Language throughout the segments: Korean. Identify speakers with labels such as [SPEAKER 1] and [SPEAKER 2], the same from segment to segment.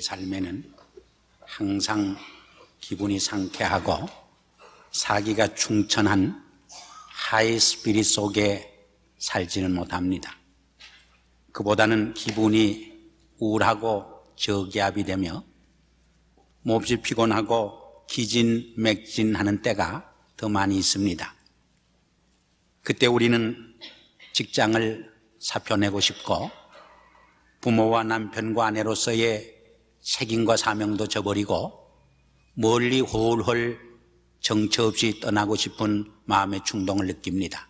[SPEAKER 1] 우리의 삶에는 항상 기분이 상쾌하고 사기가 충천한 하이 스피릿 속에 살지는 못합니다. 그보다는 기분이 우울하고 저기압이 되며 몹시 피곤하고 기진맥진하는 때가 더 많이 있습니다. 그때 우리는 직장을 사표내고 싶고 부모와 남편과 아내로서의 책임과 사명도 저버리고 멀리 홀홀 정처 없이 떠나고 싶은 마음의 충동을 느낍니다.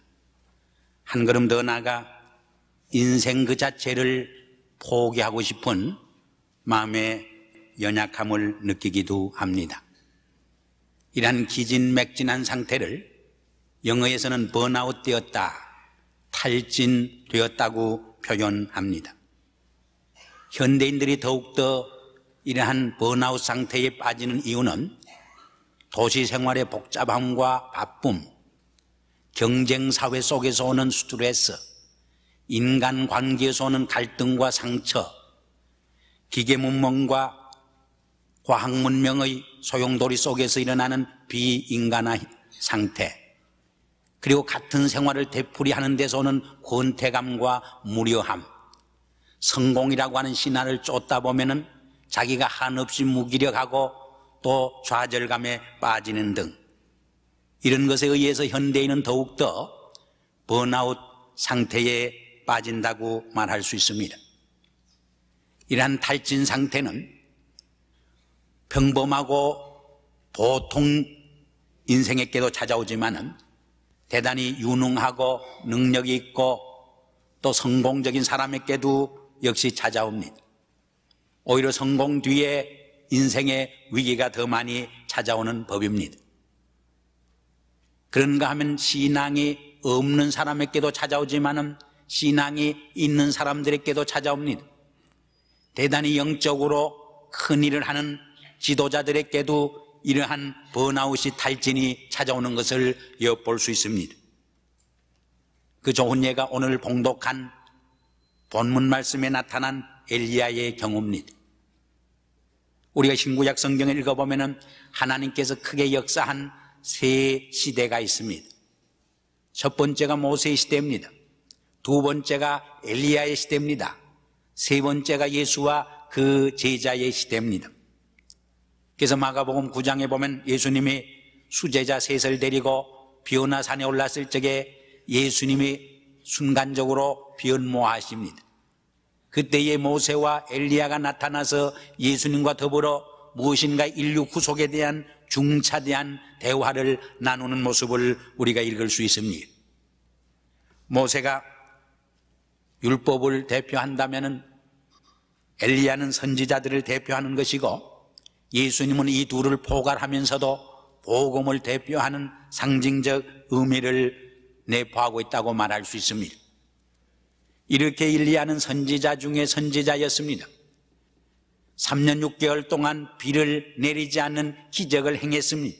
[SPEAKER 1] 한 걸음 더 나아가 인생 그 자체를 포기하고 싶은 마음의 연약함을 느끼기도 합니다. 이러한 기진맥진한 상태를 영어에서는 번아웃 되었다, 탈진되었다고 표현합니다. 현대인들이 더욱더 이러한 번아웃 상태에 빠지는 이유는 도시 생활의 복잡함과 바쁨, 경쟁사회 속에서 오는 스트레스, 인간관계에서 오는 갈등과 상처, 기계문명과 과학문명의 소용돌이 속에서 일어나는 비인간화 상태, 그리고 같은 생활을 되풀이하는 데서 오는 권태감과 무료함, 성공이라고 하는 신화를 쫓다 보면은 자기가 한없이 무기력하고 또 좌절감에 빠지는 등 이런 것에 의해서 현대인은 더욱더 번아웃 상태에 빠진다고 말할 수 있습니다. 이러한 탈진 상태는 평범하고 보통 인생에게도 찾아오지만은 대단히 유능하고 능력이 있고 또 성공적인 사람에게도 역시 찾아옵니다. 오히려 성공 뒤에 인생의 위기가 더 많이 찾아오는 법입니다. 그런가 하면 신앙이 없는 사람에게도 찾아오지만은 신앙이 있는 사람들에게도 찾아옵니다. 대단히 영적으로 큰 일을 하는 지도자들에게도 이러한 번아웃이 탈진이 찾아오는 것을 엿볼 수 있습니다. 그 좋은 예가 오늘 봉독한 본문 말씀에 나타난 엘리야의 경우입니다. 우리가 신구약 성경을 읽어보면 하나님께서 크게 역사한 세 시대가 있습니다. 첫 번째가 모세의 시대입니다. 두 번째가 엘리야의 시대입니다. 세 번째가 예수와 그 제자의 시대입니다. 그래서 마가복음 9장에 보면 예수님이 수제자 셋을 데리고 비오나산에 올랐을 적에 예수님이 순간적으로 변모하십니다. 그때의 모세와 엘리야가 나타나서 예수님과 더불어 무엇인가 인류 구속에 대한 중차대한 대화를 나누는 모습을 우리가 읽을 수 있습니다. 모세가 율법을 대표한다면 엘리야는 선지자들을 대표하는 것이고 예수님은 이 둘을 포괄하면서도 복음을 대표하는 상징적 의미를 내포하고 있다고 말할 수 있습니다. 이렇게 엘리야는 선지자 중에 선지자였습니다. 3년 6개월 동안 비를 내리지 않는 기적을 행했습니다.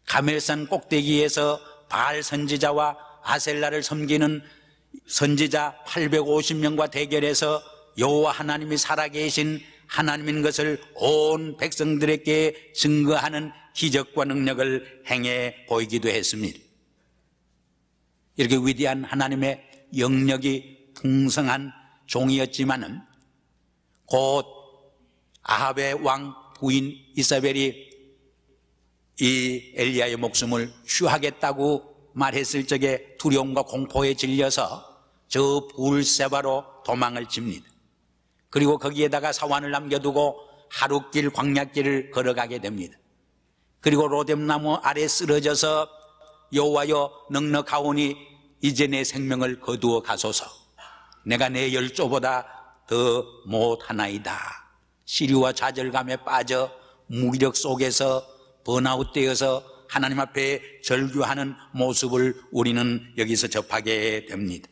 [SPEAKER 1] 가멜산 꼭대기에서 바알 선지자와 아셀라를 섬기는 선지자 850명과 대결해서 여호와 하나님이 살아계신 하나님인 것을 온 백성들에게 증거하는 기적과 능력을 행해 보이기도 했습니다. 이렇게 위대한 하나님의 영역이 풍성한 종이었지만은 곧 아합의 왕 부인 이사벨이 이 엘리야의 목숨을 취하겠다고 말했을 적에 두려움과 공포에 질려서 저 불세바로 도망을 칩니다. 그리고 거기에다가 사환을 남겨두고 하룻길 광야길을 걸어가게 됩니다. 그리고 로뎀나무 아래 쓰러져서 여호와여 넉넉하오니 이제 내 생명을 거두어 가소서. 내가 내 열조보다 더 못하나이다. 시류와 좌절감에 빠져 무기력 속에서 번아웃되어서 하나님 앞에 절규하는 모습을 우리는 여기서 접하게 됩니다.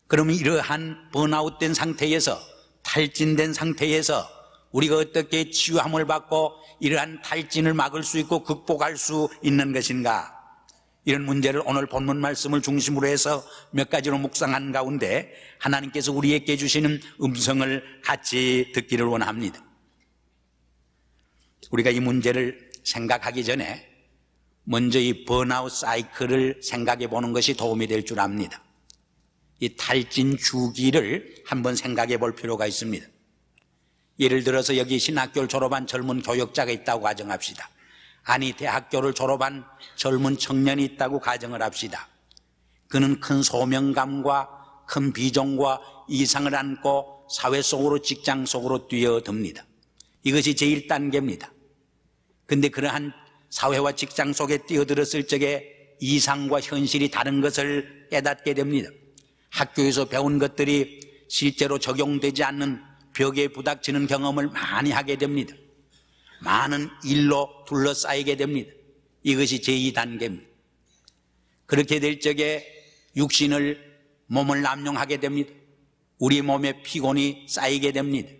[SPEAKER 1] 그러면 이러한 번아웃된 상태에서, 탈진된 상태에서 우리가 어떻게 치유함을 받고 이러한 탈진을 막을 수 있고 극복할 수 있는 것인가? 이런 문제를 오늘 본문 말씀을 중심으로 해서 몇 가지로 묵상한 가운데 하나님께서 우리에게 주시는 음성을 같이 듣기를 원합니다. 우리가 이 문제를 생각하기 전에 먼저 이 번아웃 사이클을 생각해 보는 것이 도움이 될 줄 압니다. 이 탈진 주기를 한번 생각해 볼 필요가 있습니다. 예를 들어서 여기 신학교를 졸업한 젊은 교역자가 있다고 가정합시다. 아니 대학교를 졸업한 젊은 청년이 있다고 가정을 합시다. 그는 큰 소명감과 큰 비전과 이상을 안고 사회 속으로 직장 속으로 뛰어듭니다. 이것이 제1단계입니다. 근데 그러한 사회와 직장 속에 뛰어들었을 적에 이상과 현실이 다른 것을 깨닫게 됩니다. 학교에서 배운 것들이 실제로 적용되지 않는 벽에 부닥치는 경험을 많이 하게 됩니다. 많은 일로 둘러싸이게 됩니다. 이것이 제2단계입니다. 그렇게 될 적에 몸을 남용하게 됩니다. 우리 몸에 피곤이 쌓이게 됩니다.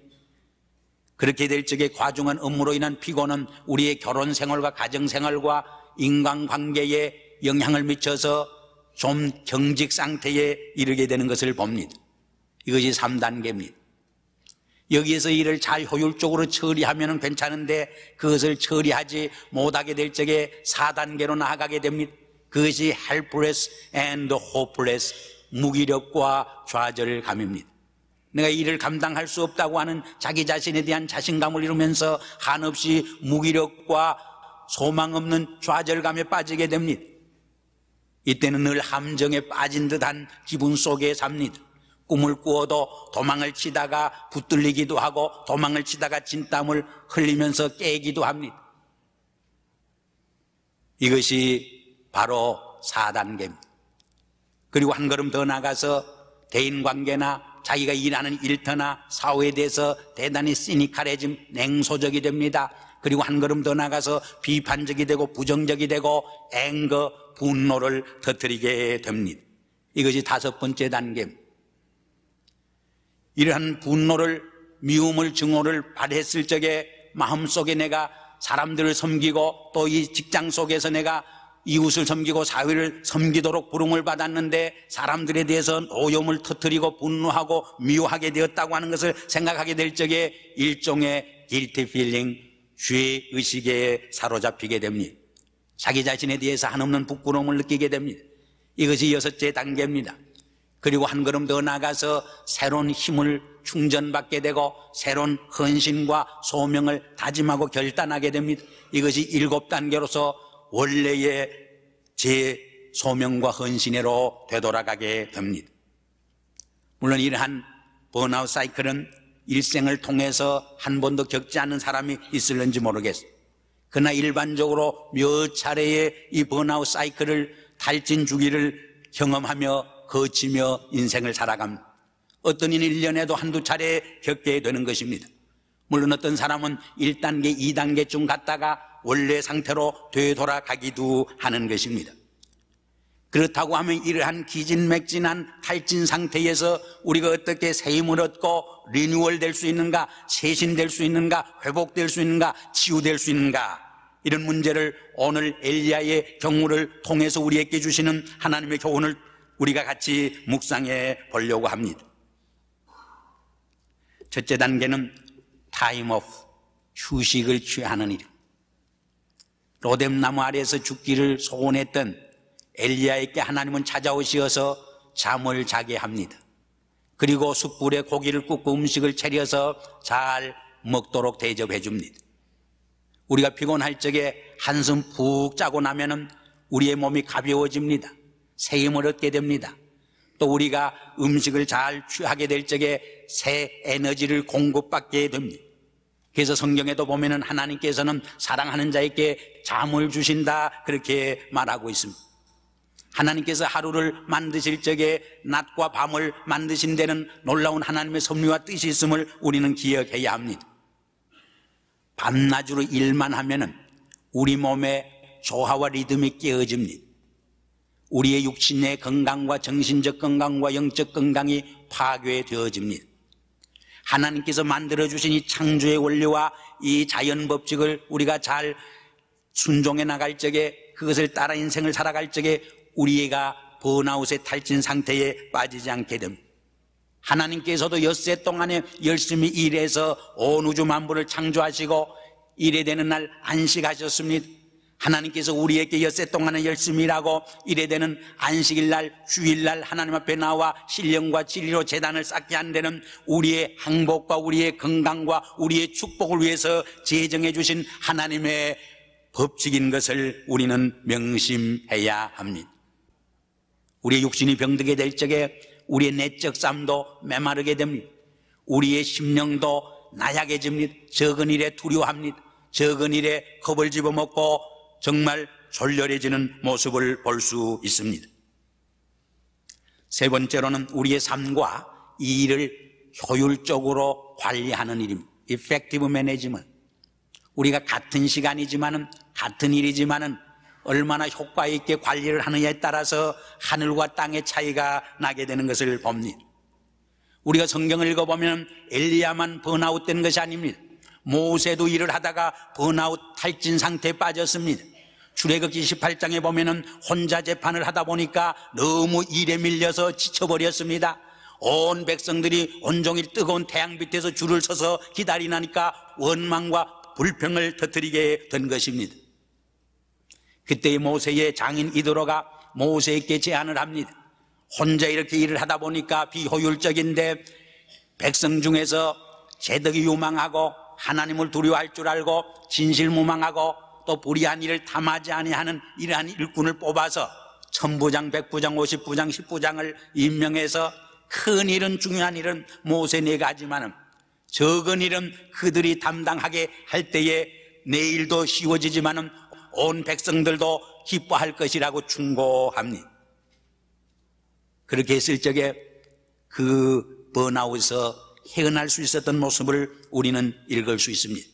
[SPEAKER 1] 그렇게 될 적에 과중한 업무로 인한 피곤은 우리의 결혼 생활과 가정 생활과 인간관계에 영향을 미쳐서 좀 경직 상태에 이르게 되는 것을 봅니다. 이것이 3단계입니다. 여기에서 일을 잘 효율적으로 처리하면 괜찮은데 그것을 처리하지 못하게 될 적에 4단계로 나아가게 됩니다. 그것이 helpless and hopeless, 무기력과 좌절감입니다. 내가 일을 감당할 수 없다고 하는 자기 자신에 대한 자신감을 이루면서 한없이 무기력과 소망 없는 좌절감에 빠지게 됩니다. 이때는 늘 함정에 빠진 듯한 기분 속에 삽니다. 꿈을 꾸어도 도망을 치다가 붙들리기도 하고 도망을 치다가 진땀을 흘리면서 깨기도 합니다. 이것이 바로 4단계입니다. 그리고 한 걸음 더 나가서 대인관계나 자기가 일하는 일터나 사회에 대해서 대단히 시니컬해짐, 냉소적이 됩니다. 그리고 한 걸음 더 나가서 비판적이 되고 부정적이 되고 분노를 터뜨리게 됩니다. 이것이 5번째 단계입니다. 이러한 분노를, 미움을, 증오를 발했을 적에 마음속에 내가 사람들을 섬기고 또 이 직장 속에서 내가 이웃을 섬기고 사회를 섬기도록 부름을 받았는데 사람들에 대해서 오염을 터뜨리고 분노하고 미워하게 되었다고 하는 것을 생각하게 될 적에 일종의 guilty feeling, 죄의식에 사로잡히게 됩니다. 자기 자신에 대해서 한없는 부끄러움을 느끼게 됩니다. 이것이 6째 단계입니다. 그리고 한 걸음 더 나가서 새로운 힘을 충전받게 되고 새로운 헌신과 소명을 다짐하고 결단하게 됩니다. 이것이 7단계로서 원래의 제 소명과 헌신으로 되돌아가게 됩니다. 물론 이러한 번아웃 사이클은 일생을 통해서 한 번도 겪지 않는 사람이 있을는지 모르겠어요. 그러나 일반적으로 몇 차례의 이 번아웃 사이클을 탈진 주기를 경험하며 거치며 인생을 살아갑니다. 어떤 이는 1년에도 한두 차례 겪게 되는 것입니다. 물론 어떤 사람은 1단계, 2단계쯤 갔다가 원래 상태로 되돌아가기도 하는 것입니다. 그렇다고 하면 이러한 기진맥진한 탈진 상태에서 우리가 어떻게 새 힘을 얻고 리뉴얼 될 수 있는가, 쇄신될 수 있는가, 회복될 수 있는가, 치유될 수 있는가, 이런 문제를 오늘 엘리야의 경우를 통해서 우리에게 주시는 하나님의 교훈을 우리가 같이 묵상해 보려고 합니다. 첫째 단계는 타임 오프, 휴식을 취하는 일. 로뎀나무 아래에서 죽기를 소원했던 엘리야에게 하나님은 찾아오시어서 잠을 자게 합니다. 그리고 숯불에 고기를 굽고 음식을 차려서 잘 먹도록 대접해 줍니다. 우리가 피곤할 적에 한숨 푹 자고 나면은 우리의 몸이 가벼워집니다. 새 힘을 얻게 됩니다. 또 우리가 음식을 잘 취하게 될 적에 새 에너지를 공급받게 됩니다. 그래서 성경에도 보면은 하나님께서는 사랑하는 자에게 잠을 주신다, 그렇게 말하고 있습니다. 하나님께서 하루를 만드실 적에 낮과 밤을 만드신 데는 놀라운 하나님의 섭리와 뜻이 있음을 우리는 기억해야 합니다. 밤낮으로 일만 하면은 우리 몸의 조화와 리듬이 깨어집니다. 우리의 육신의 건강과 정신적 건강과 영적 건강이 파괴되어집니다. 하나님께서 만들어주신 이 창조의 원리와 이 자연 법칙을 우리가 잘 순종해 나갈 적에 그것을 따라 인생을 살아갈 적에 우리가 번아웃의 탈진 상태에 빠지지 않게 됩니다. 하나님께서도 엿새 동안에 열심히 일해서 온 우주 만물을 창조하시고 일에 되는 날 안식하셨습니다. 하나님께서 우리에게 엿새 동안에 열심히 일하고 일에 되는 안식일날, 주일날 하나님 앞에 나와 신령과 진리로 제단을 쌓게 한 데는 우리의 행복과 우리의 건강과 우리의 축복을 위해서 제정해 주신 하나님의 법칙인 것을 우리는 명심해야 합니다. 우리의 육신이 병들게 될 적에 우리의 내적 삶도 메마르게 됩니다. 우리의 심령도 나약해집니다. 적은 일에 두려워합니다. 적은 일에 겁을 집어먹고 정말 졸렬해지는 모습을 볼 수 있습니다. 세 번째로는 우리의 삶과 이 일을 효율적으로 관리하는 일입니다. Effective Management. 우리가 같은 시간이지만은 같은 일이지만은 얼마나 효과 있게 관리를 하느냐에 따라서 하늘과 땅의 차이가 나게 되는 것을 봅니다. 우리가 성경을 읽어보면 엘리야만 번아웃된 것이 아닙니다. 모세도 일을 하다가 번아웃 탈진 상태에 빠졌습니다. 출애굽기 28장에 보면은 혼자 재판을 하다 보니까 너무 일에 밀려서 지쳐버렸습니다. 온 백성들이 온종일 뜨거운 태양 밑에서 줄을 서서 기다리니까 원망과 불평을 터뜨리게 된 것입니다. 그때의 모세의 장인 이드로가 모세에게 제안을 합니다. 혼자 이렇게 일을 하다 보니까 비효율적인데 백성 중에서 재덕이 유망하고 하나님을 두려워할 줄 알고 진실무망하고 또 불의한 일을 탐하지 아니하는 이러한 일꾼을 뽑아서 1000부장, 100부장, 50부장, 10부장을 임명해서 큰 일은 중요한 일은 모세 내가 하지만은 적은 일은 그들이 담당하게 할 때에 내 일도 쉬워지지만은 온 백성들도 기뻐할 것이라고 충고합니다. 그렇게 했을 적에 그 번아웃에서 헤어날 수 있었던 모습을 우리는 읽을 수 있습니다.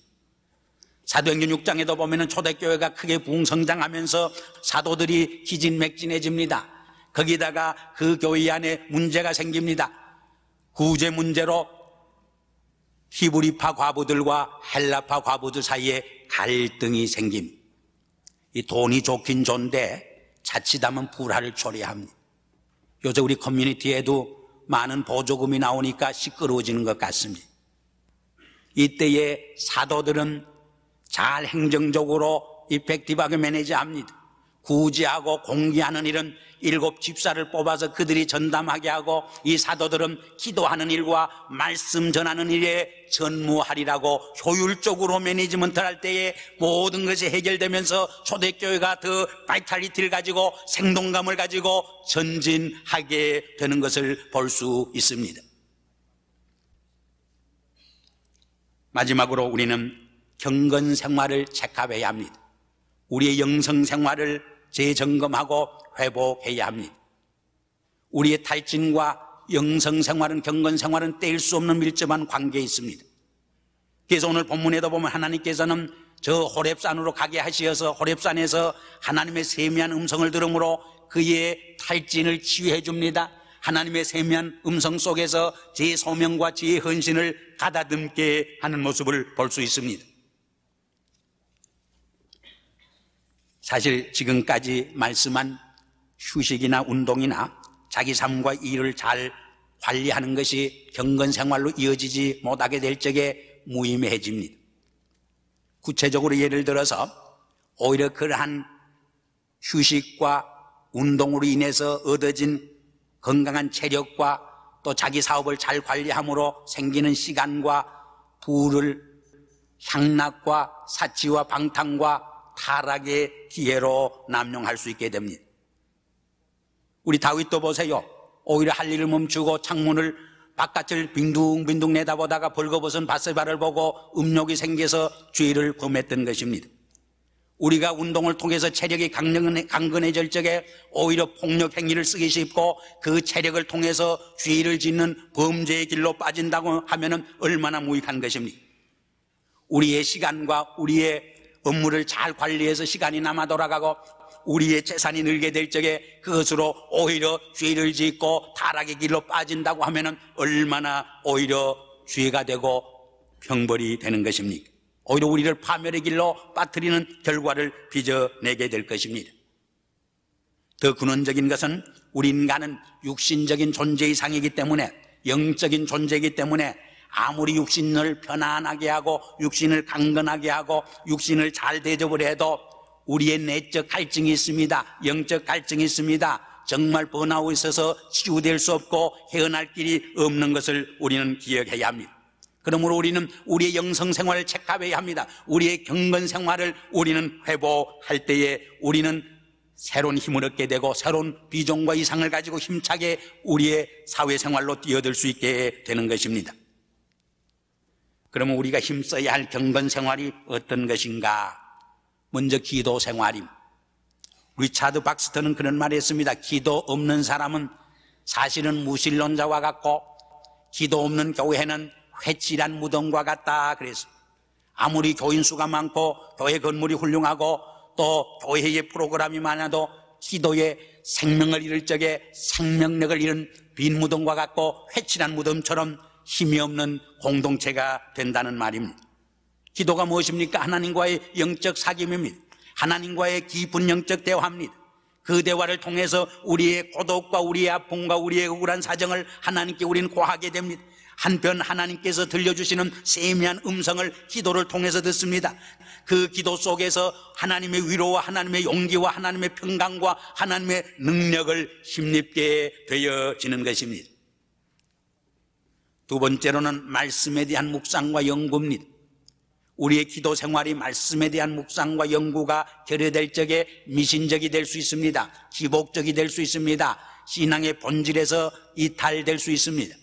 [SPEAKER 1] 사도행전 6장에도 보면 초대교회가 크게 부흥성장하면서 사도들이 기진맥진해집니다. 거기다가 그 교회 안에 문제가 생깁니다. 구제 문제로 히브리파 과부들과 헬라파 과부들 사이에 갈등이 생깁니다. 이 돈이 좋긴 좋은데 자칫하면 불화를 초래합니다. 요새 우리 커뮤니티에도 많은 보조금이 나오니까 시끄러워지는 것 같습니다. 이때에 사도들은 잘 행정적으로 이펙티브하게 매니지합니다. 구제하고 공개하는 일은 7 집사를 뽑아서 그들이 전담하게 하고 이 사도들은 기도하는 일과 말씀 전하는 일에 전무하리라고 효율적으로 매니지먼트를 할 때에 모든 것이 해결되면서 초대교회가 더 바이탈리티를 가지고 생동감을 가지고 전진하게 되는 것을 볼 수 있습니다. 마지막으로 우리는 경건 생활을 체크해야 합니다. 우리의 영성 생활을 재점검하고 회복해야 합니다. 우리의 탈진과 영성 생활은 경건 생활은 뗄 수 없는 밀접한 관계에 있습니다. 그래서 오늘 본문에도 보면 하나님께서는 저 호렙산으로 가게 하시어서 호렙산에서 하나님의 세미한 음성을 들음으로 그의 탈진을 치유해 줍니다. 하나님의 세미한 음성 속에서 제 소명과 제 헌신을 가다듬게 하는 모습을 볼 수 있습니다. 사실 지금까지 말씀한 휴식이나 운동이나 자기 삶과 일을 잘 관리하는 것이 경건생활로 이어지지 못하게 될 적에 무의미해집니다. 구체적으로 예를 들어서 오히려 그러한 휴식과 운동으로 인해서 얻어진 건강한 체력과 또 자기 사업을 잘 관리함으로 생기는 시간과 부를 향락과 사치와 방탕과 타락의 기회로 남용할 수 있게 됩니다. 우리 다윗도 보세요. 오히려 할 일을 멈추고 창문을 바깥을 빈둥빈둥 내다보다가 벌거벗은 밧세바를 보고 음욕이 생겨서 죄를 범했던 것입니다. 우리가 운동을 통해서 체력이 강건해질 적에 오히려 폭력 행위를 쓰기 쉽고 그 체력을 통해서 죄를 짓는 범죄의 길로 빠진다고 하면 얼마나 무익한 것입니까? 우리의 시간과 우리의 업무를 잘 관리해서 시간이 남아 돌아가고 우리의 재산이 늘게 될 적에 그것으로 오히려 죄를 짓고 타락의 길로 빠진다고 하면 얼마나 오히려 죄가 되고 형벌이 되는 것입니까? 오히려 우리를 파멸의 길로 빠뜨리는 결과를 빚어내게 될 것입니다. 더 근원적인 것은 우리 인간은 육신적인 존재 이상이기 때문에, 영적인 존재이기 때문에 아무리 육신을 편안하게 하고 육신을 강건하게 하고 육신을 잘 대접을 해도 우리의 내적 갈증이 있습니다. 영적 갈증이 있습니다. 정말 번아웃에 있어서 치유될 수 없고 헤어날 길이 없는 것을 우리는 기억해야 합니다. 그러므로 우리는 우리의 영성 생활을 체크해야 합니다. 우리의 경건 생활을 우리는 회복할 때에 우리는 새로운 힘을 얻게 되고 새로운 비전과 이상을 가지고 힘차게 우리의 사회생활로 뛰어들 수 있게 되는 것입니다. 그러면 우리가 힘써야 할 경건 생활이 어떤 것인가? 먼저 기도 생활입니다. 리차드 박스터는 그런 말을 했습니다. 기도 없는 사람은 사실은 무신론자와 같고 기도 없는 교회는 회칠한 무덤과 같다 그랬어요. 아무리 교인 수가 많고 교회 건물이 훌륭하고 또 교회의 프로그램이 많아도 기도에 생명을 잃을 적에 생명력을 잃은 빈 무덤과 같고 회칠한 무덤처럼 힘이 없는 공동체가 된다는 말입니다. 기도가 무엇입니까? 하나님과의 영적 사귐입니다. 하나님과의 깊은 영적 대화입니다. 그 대화를 통해서 우리의 고독과 우리의 아픔과 우리의 억울한 사정을 하나님께 우리는 고하게 됩니다. 한편 하나님께서 들려주시는 세미한 음성을 기도를 통해서 듣습니다. 그 기도 속에서 하나님의 위로와 하나님의 용기와 하나님의 평강과 하나님의 능력을 힘입게 되어지는 것입니다. 두 번째로는 말씀에 대한 묵상과 연구입니다. 우리의 기도 생활이 말씀에 대한 묵상과 연구가 결여될 적에 미신적이 될 수 있습니다. 기복적이 될 수 있습니다. 신앙의 본질에서 이탈될 수 있습니다.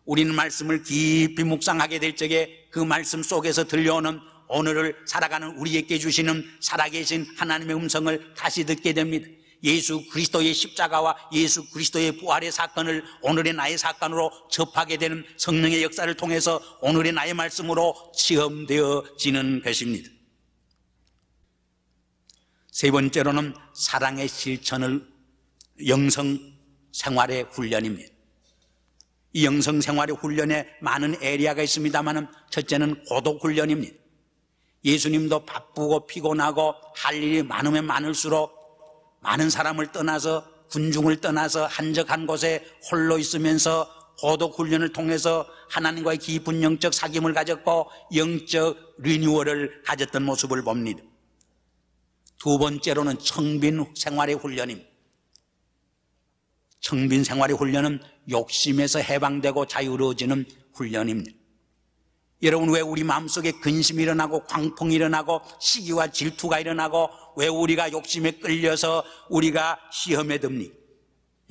[SPEAKER 1] 우리는 말씀을 깊이 묵상하게 될 적에 그 말씀 속에서 들려오는 오늘을 살아가는 우리에게 주시는 살아계신 하나님의 음성을 다시 듣게 됩니다. 예수 그리스도의 십자가와 예수 그리스도의 부활의 사건을 오늘의 나의 사건으로 접하게 되는 성령의 역사를 통해서 오늘의 나의 말씀으로 체험되어지는 것입니다. 세 번째로는 사랑의 실천을 영성 생활의 훈련입니다. 이 영성 생활의 훈련에 많은 에리아가 있습니다만 첫째는 고독 훈련입니다. 예수님도 바쁘고 피곤하고 할 일이 많으면 많을수록 많은 사람을 떠나서 군중을 떠나서 한적한 곳에 홀로 있으면서 고독 훈련을 통해서 하나님과의 깊은 영적 사귐을 가졌고 영적 리뉴얼을 가졌던 모습을 봅니다. 두 번째로는 청빈 생활의 훈련입니다. 청빈 생활의 훈련은 욕심에서 해방되고 자유로워지는 훈련입니다. 여러분, 왜 우리 마음속에 근심이 일어나고 광풍이 일어나고 시기와 질투가 일어나고 왜 우리가 욕심에 끌려서 우리가 시험에 듭니까?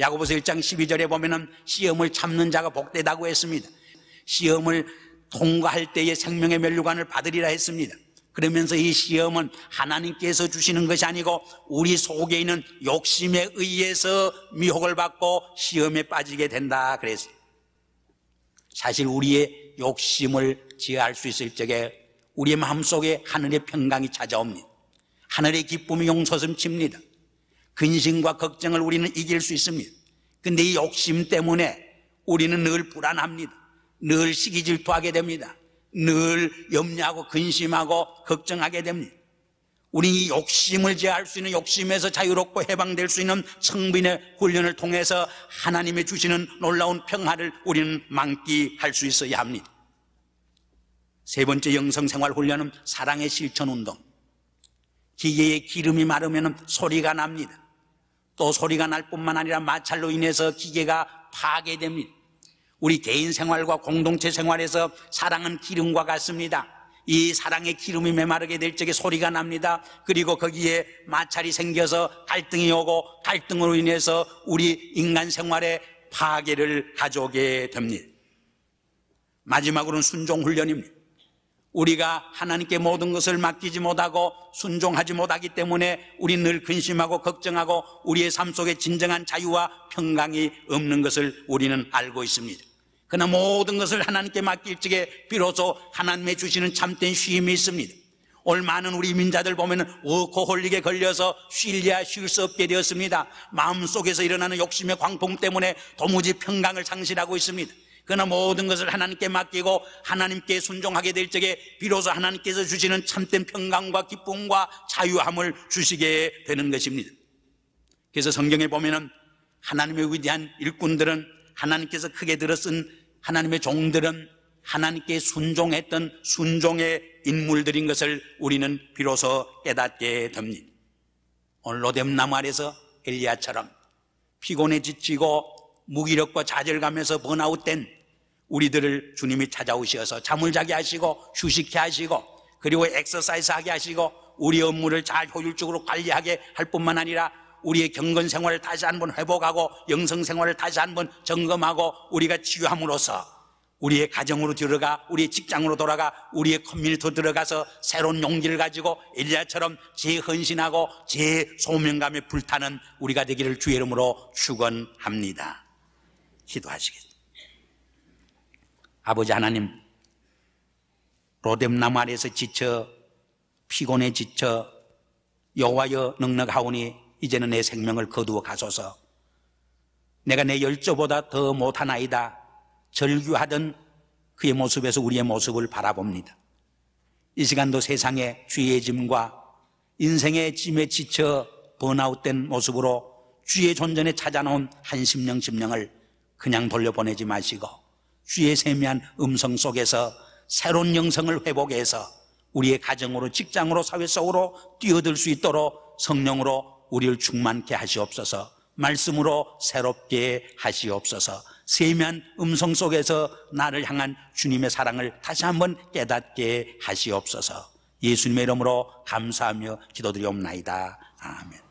[SPEAKER 1] 야고보서 1장 12절에 보면은 시험을 참는 자가 복되다고 했습니다. 시험을 통과할 때의 생명의 면류관을 받으리라 했습니다. 그러면서 이 시험은 하나님께서 주시는 것이 아니고 우리 속에 있는 욕심에 의해서 미혹을 받고 시험에 빠지게 된다 그랬어요. 사실 우리의 욕심을 제어할 수 있을 적에 우리의 마음속에 하늘의 평강이 찾아옵니다. 하늘의 기쁨이 용솟음칩니다. 근심과 걱정을 우리는 이길 수 있습니다. 그런데 이 욕심 때문에 우리는 늘 불안합니다. 늘 시기질투하게 됩니다. 늘 염려하고 근심하고 걱정하게 됩니다. 우리 이 욕심을 제어할 수 있는, 욕심에서 자유롭고 해방될 수 있는 청빈의 훈련을 통해서 하나님이 주시는 놀라운 평화를 우리는 만끽할 수 있어야 합니다. 세 번째 영성생활 훈련은 사랑의 실천운동. 기계의 기름이 마르면 소리가 납니다. 또 소리가 날 뿐만 아니라 마찰로 인해서 기계가 파괴됩니다. 우리 개인 생활과 공동체 생활에서 사랑은 기름과 같습니다. 이 사랑의 기름이 메마르게 될 적에 소리가 납니다. 그리고 거기에 마찰이 생겨서 갈등이 오고 갈등으로 인해서 우리 인간 생활에 파괴를 가져오게 됩니다. 마지막으로는 순종 훈련입니다. 우리가 하나님께 모든 것을 맡기지 못하고 순종하지 못하기 때문에 우리는 늘 근심하고 걱정하고 우리의 삶 속에 진정한 자유와 평강이 없는 것을 우리는 알고 있습니다. 그러나 모든 것을 하나님께 맡길 적에 비로소 하나님의 주시는 참된 쉼이 있습니다. 오늘 많은 우리 민자들 보면 워커홀릭에 걸려서 쉴래야 쉴 수 없게 되었습니다. 마음속에서 일어나는 욕심의 광풍 때문에 도무지 평강을 상실하고 있습니다. 그러나 모든 것을 하나님께 맡기고 하나님께 순종하게 될 적에 비로소 하나님께서 주시는 참된 평강과 기쁨과 자유함을 주시게 되는 것입니다. 그래서 성경에 보면은 하나님의 위대한 일꾼들은, 하나님께서 크게 들어 쓴 하나님의 종들은 하나님께 순종했던 순종의 인물들인 것을 우리는 비로소 깨닫게 됩니다. 오늘 로뎀나무 아래서 엘리야처럼 피곤해 지치고 무기력과 좌절감에서 번아웃된 우리들을 주님이 찾아오셔서 잠을 자게 하시고 휴식케 하시고 그리고 엑서사이즈 하게 하시고 우리의 업무를 잘 효율적으로 관리하게 할 뿐만 아니라 우리의 경건 생활을 다시 한번 회복하고 영성 생활을 다시 한번 점검하고 우리가 치유함으로써 우리의 가정으로 들어가, 우리의 직장으로 돌아가, 우리의 커뮤니티로 들어가서 새로운 용기를 가지고 엘리야처럼 재헌신하고 재소명감에 불타는 우리가 되기를 주의 이름으로 축원합니다. 기도하시겠습니다. 아버지 하나님, 로뎀나무 아래에서 지쳐 피곤해 지쳐 여호와여 넉넉하오니 이제는 내 생명을 거두어 가소서. 내가 내 열조보다 더 못하나이다. 절규하던 그의 모습에서 우리의 모습을 바라봅니다. 이 시간도 세상의 주의 짐과 인생의 짐에 지쳐 번아웃된 모습으로 주의 존전에 찾아놓은 한 심령을 그냥 돌려보내지 마시고 주의 세미한 음성 속에서 새로운 영성을 회복해서 우리의 가정으로, 직장으로, 사회 속으로 뛰어들 수 있도록 성령으로 우리를 충만케 하시옵소서. 말씀으로 새롭게 하시옵소서. 세미한 음성 속에서 나를 향한 주님의 사랑을 다시 한번 깨닫게 하시옵소서. 예수님의 이름으로 감사하며 기도드리옵나이다. 아멘.